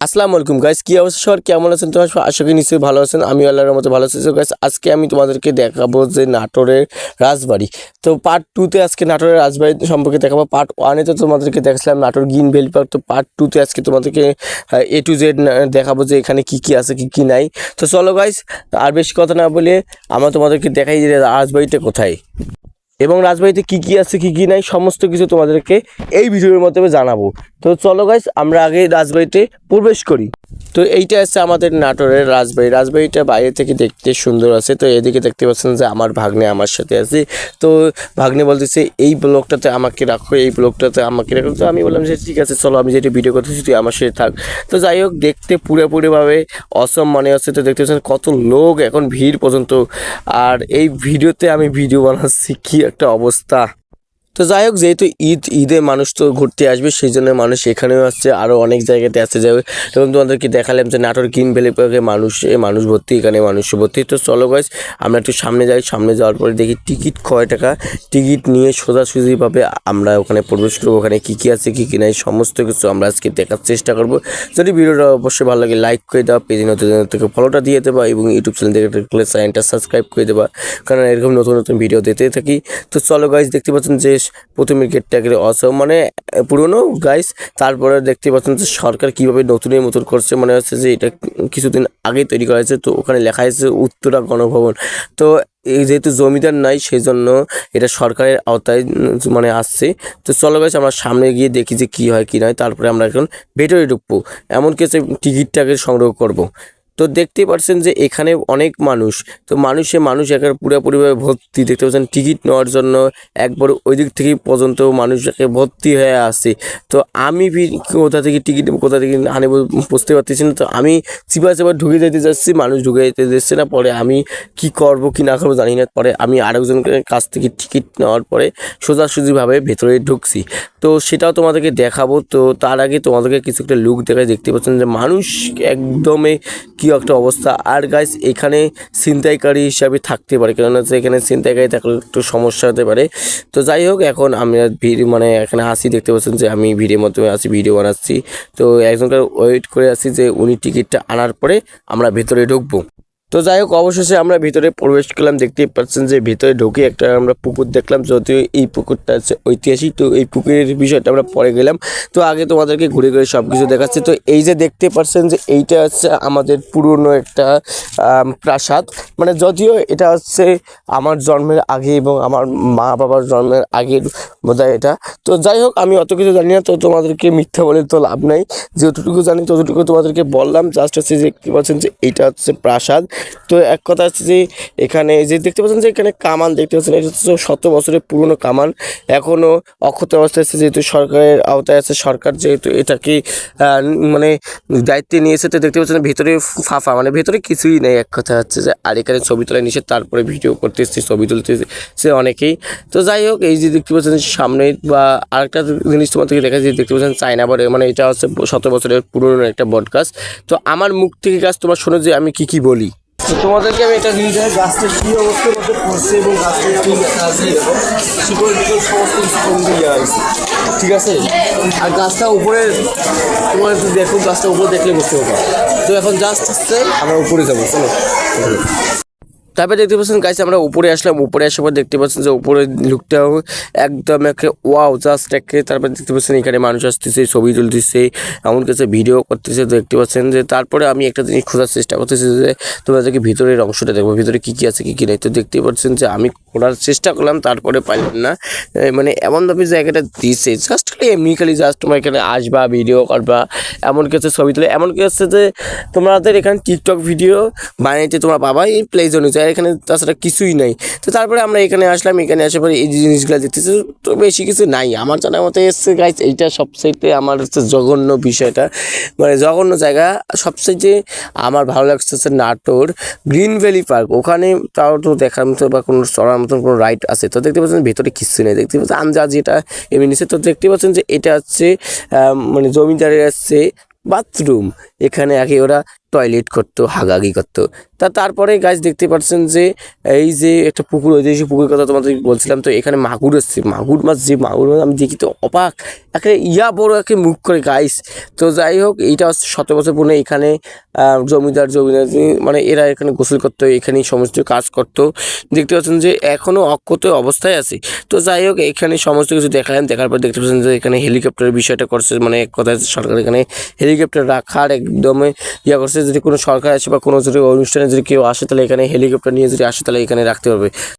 আসসালামু আলাইকুম গাইস, কি অবস্থা সবার, কেমন আছেন? তোমার আশা করি নিশ্চয়ই ভালো আছেন। আমি আল্লাহর মতো ভালো আছি। গাইস, আজকে আমি তোমাদেরকে দেখাবো যে নাটোরের রাজবাড়ি। তো পার্ট 2-তে আজকে নাটোরের রাজবাড়ি সম্পর্কে দেখাবো। পার্ট 1-এ তো তোমাদেরকে দেখাচ্ছিলাম নাটোর গ্রিন ভ্যালি পার্ক। তো পার্ট 2-তে আজকে তোমাদেরকে A to Z দেখাবো যে এখানে কি কি আছে কি কি নাই। তো চলো গাইস, আর বেশি কথা না বলে আমরা তোমাদেরকে দেখাই যে রাজবাড়িটা কোথায় এবং রাজবাড়িতে কি কি আছে কি কি নাই সমস্ত কিছু তোমাদেরকে এই ভিডিওর মাধ্যমে জানাবো। তো চলো গাইস, আমরা আগে রাজবাড়িতে প্রবেশ করি। তো এইটা আছে আমাদের নাটোরের রাজবাড়ি। রাজবাড়িটা বাইরে থেকে দেখতে সুন্দর আছে। তো এদিকে দেখতে পাচ্ছেন যে আমার ভাগ্নে আমার সাথে আছে। তো ভাগ্নে বলতেছে এই ব্লগটাতে আমাকে রাখো, এই ব্লগটাতে আমাকে রাখো। তো আমি বললাম যে ঠিক আছে, চলো আমি যেটা ভিডিও করতেছি তুই আমার সাথে থাক। তো যাই হোক, দেখতে পুরোপুরিভাবে অসম মনে হচ্ছে। তো দেখতে পাচ্ছেন কত লোক, এখন ভিড় পর্যন্ত। আর এই ভিডিওতে আমি ভিডিও বানাচ্ছি, কি একটা অবস্থা। তো যাই হোক, যেহেতু ঈদে মানুষ তো ঘুরতে আসবে, সেই জন্য মানুষ এখানেও আসছে, আরও অনেক জায়গাতে আসতে যাবে। এবং তোমাদেরকে দেখালাম যে নাটোর গ্রিন ভ্যালি পার্কে মানুষ ভর্তি, এখানে মানুষ ভর্তি। তো চলো গাইস, আমরা একটু সামনে যাই। সামনে যাওয়ার পরে দেখি টিকিট কয় টাকা। টিকিট নিয়ে সোজাসুজিভাবে আমরা ওখানে প্রবেশ করবো। ওখানে কী কী আছে কী কী নাই সমস্ত কিছু আমরা আজকে দেখার চেষ্টা করবো। যদি ভিডিওটা অবশ্যই ভালো লাগে লাইক করে দেওয়া, পেজে নতুন থেকে ফলোটা দিয়ে দেবা এবং ইউটিউব চ্যানেল থেকে চ্যানেলটা সাবস্ক্রাইব করে দেবা, কারণ এরকম নতুন নতুন ভিডিও দিতে থাকি। তো চলো গাইস, দেখতে পাচ্ছেন যে প্রথমে গেটটা একেবারে অসম মানে পুরনো গাইস। তারপরে দেখতে পাচ্ছেন যে সরকার কীভাবে নতুনের মতন করছে, মনে হচ্ছে যে এটা কিছুদিন আগে তৈরি করা হয়েছে। তো ওখানে লেখা আছে উত্তরা গণভবন। তো এই যেহেতু জমিদার নাই, সেই জন্য এটা সরকারের আওতায় মানে আসছে। তো চলো গাইস, আমরা সামনে গিয়ে দেখি যে কী হয় কী নয়। তারপরে আমরা এখন ভেতরে ঢুকবো, এমনকি টিকিটটাকে সংগ্রহ করব। তো দেখতে পাচ্ছেন যে এখানে অনেক মানুষ। তো মানুষ একেবারে পুরোপুরিভাবে ভর্তি। দেখতে পাচ্ছেন টিকিট নেওয়ার জন্য একবার ওই দিক থেকে পর্যন্ত মানুষ ভর্তি হয়ে আসে। তো আমি কোথা থেকে টিকিট কোথা থেকে আনে বুঝতে পারতেছি না। তো আমি চিপা ঢুকে যেতে যাচ্ছি, মানুষ ঢুকে যেতে যাচ্ছে না। পরে আমি কি করব কি না করবো জানি না। পরে আমি আরেকজনের কাছ থেকে টিকিট নেওয়ার পরে সোজাসুজিভাবে ভেতরে ঢুকছি। তো সেটাও তোমাদেরকে দেখাবো। তো তার আগে তোমাদেরকে কিছু একটা লুক দেখায়। দেখতে পাচ্ছেন যে মানুষ একদমই কী একটা অবস্থা। আর গাইস, এখানে ছিনতাইকারী হিসাবে থাকতে পারে, কেননা এখানে ছিনতাইকারী থাকলে একটু সমস্যা হতে পারে। তো যাই হোক, এখন আমি মানে এখানে আসি। দেখতে পাচ্ছেন যে আমি ভিডিওর মাধ্যমে আসি, ভিডিও বানাচ্ছি। তো একজনকার ওয়েট করে আছি যে উনি টিকিটটা আনার পরে আমরা ভেতরে ঢুকবো। তো যাই হোক, অবশেষে আমরা ভিতরে প্রবেশ করলাম। দেখতেই পাচ্ছেন যে ভিতরে ঢুকে একটা আমরা পুকুর দেখলাম, যদিও এই পুকুরটা আছে ঐতিহাসিক। তো এই পুকুরের বিষয়টা আমরা পরে গেলাম। তো আগে তোমাদেরকে ঘুরে ঘুরে সব কিছু দেখাচ্ছি। তো এই যে দেখতে পাচ্ছেন যে এইটা হচ্ছে আমাদের পুরনো একটা প্রাসাদ। মানে যদিও এটা হচ্ছে আমার জন্মের আগে এবং আমার মা বাবার জন্মের আগের বোধহয় এটা। তো যাই হোক, আমি অত কিছু জানি না। তো তোমাদেরকে মিথ্যা বলে তো লাভ নাই, যতটুকু জানি ততটুকু তোমাদেরকে বললাম। জাস্ট হচ্ছে যে দেখতে পাচ্ছেন যে এইটা হচ্ছে প্রাসাদ। তো এক কথা হচ্ছে যে এখানে যে দেখতে পাচ্ছেন যে এখানে কামান দেখতে পাচ্ছেন, এটা হচ্ছে 100 বছরের পুরনো কামান, এখনও অক্ষত অবস্থায় আছে। যেহেতু সরকারের আওতায় আছে, সরকার যেহেতু এটাকে মানে দায়িত্বে নিয়েছে। তো দেখতে পাচ্ছেন ভেতরে ফাঁফা, মানে ভেতরে কিছুই নেই এক কথা হচ্ছে যে। আর এখানে ছবি তোলা নিষেধ, তারপরে ভিডিও করতে এসেছি, ছবি তুলতেছে অনেকেই। তো যাই হোক, এই যে দেখতে পাচ্ছেন সামনে বা আরেকটা জিনিস তোমার থেকে দেখা যায়, দেখতে পাচ্ছেন চায়না বট, মানে এটা হচ্ছে 100 বছরের পুরনো একটা বট গাছ। তো আমার মুখ থেকে গাছ তোমার শোনো যে আমি কি বলি। তো তোমাদেরকে আমি এটা নিয়ে যাই, গাছটা কী অবস্থার মধ্যে পড়ছে এবং গাছটা কী লেখা আছে দেখো, শিকড় টিকড় সমস্ত কিছু কম দিয়ে আছে, ঠিক আছে। আর গাছটা উপরে তোমার একটু দেখো, গাছটা উপরে দেখলে বুঝতে পারবো। তো এখন জাস্ট হচ্ছে আমরা উপরে যাবো, চলো। তারপরে দেখতে পাচ্ছেন গাইস, আমরা উপরে আসলাম। উপরে আসার পর দেখতে পাচ্ছেন যে উপরে লুকটাও একদম একে ওয়াও, জাস্ট একে। তারপরে দেখতে পাচ্ছেন এখানে মানুষ আসতেছে, ছবি তুলতেছে, এমন কাছে ভিডিও করতেছে। দেখতে পাচ্ছেন যে তারপরে আমি একটা জিনিস খোঁজার চেষ্টা করতেছি যে তোমাদেরকে ভিতরের অংশটা দেখবো, ভিতরে কী কী আছে কী কী নেই। তো দেখতে পাচ্ছেন যে আমি খোঁড়ার চেষ্টা করলাম, তারপরে পাইলাম না। মানে এমনভাবে জায়গাটা দিয়েছে, জাস্ট খালি জাস্ট তোমার এখানে আসবা, ভিডিও করবা, এমন কিছু ছবি তুলে। এমন কি হচ্ছে যে তোমাদের এখানে টিকটক ভিডিও বানাইতে তোমার বাবা এই প্লে জোনে যায়, এখানে তাছাড়া কিছুই নাই। তো তারপরে আমরা এখানে আসলাম, এখানে আসার পরে এই জিনিসগুলো দেখতেছি। তো বেশি কিছু নাই আমার জানার মতো এসছে গাইস। এইটা সবচাইতে আমার হচ্ছে জঘন্য বিষয়টা, মানে জঘন্য জায়গা। সবচাইতে আমার ভালো লাগছে হচ্ছে নাটোর গ্রিন ভ্যালি পার্ক। ওখানে তাও তো দেখার মতো বা কোনো চড়ার মতন কোনো রাইড আছে। তো দেখতে পাচ্ছেন ভেতরে কিছু নেই, দেখতে পাচ্ছেন আন্দাজ যেটা এমনি নিচে। তো দেখতে পাচ্ছেন যে এটা হচ্ছে মানে জমিদারের আসছে বাথরুম। এখানে আগে ওরা টয়লেট করতো, হাগাহাগি করতো। তারপরে গাইস দেখতে পাচ্ছেন যে এই যে একটা পুকুর, ওই যে পুকুরের কথা তোমাদের বলছিলাম, তো এখানে মাগুর এসছে, মাগুর মাছ, যে মাগুর মাছ আমি দেখি তো অবাক, একে ইয়া বড় একে মুখ করে গাইস। তো যাই হোক, এইটা হচ্ছে 17 বছর পুরনো। এখানে জমিদার মানে এরা এখানে গোসল করতো, এখানেই সমস্ত কাজ করতো। দেখতে পাচ্ছেন যে এখনও অক্ষত অবস্থায় আছে। তো যাই হোক, এখানে সমস্ত কিছু দেখালেন, দেখার পর দেখতে পাচ্ছেন যে এখানে হেলিকপ্টারের বিষয়টা করছে, মানে এক কথায় সরকার এখানে হেলিকপ্টার রাখার একদমই ইয়া করছে। যদি কোনো সরকার আসে বা কোনো যদি অনুষ্ঠানে যদি কেউ আসে, তাহলে এখানে হেলিকপ্টার নিয়ে যদি আসে, তাহলে এখানে রাখতে পারবে।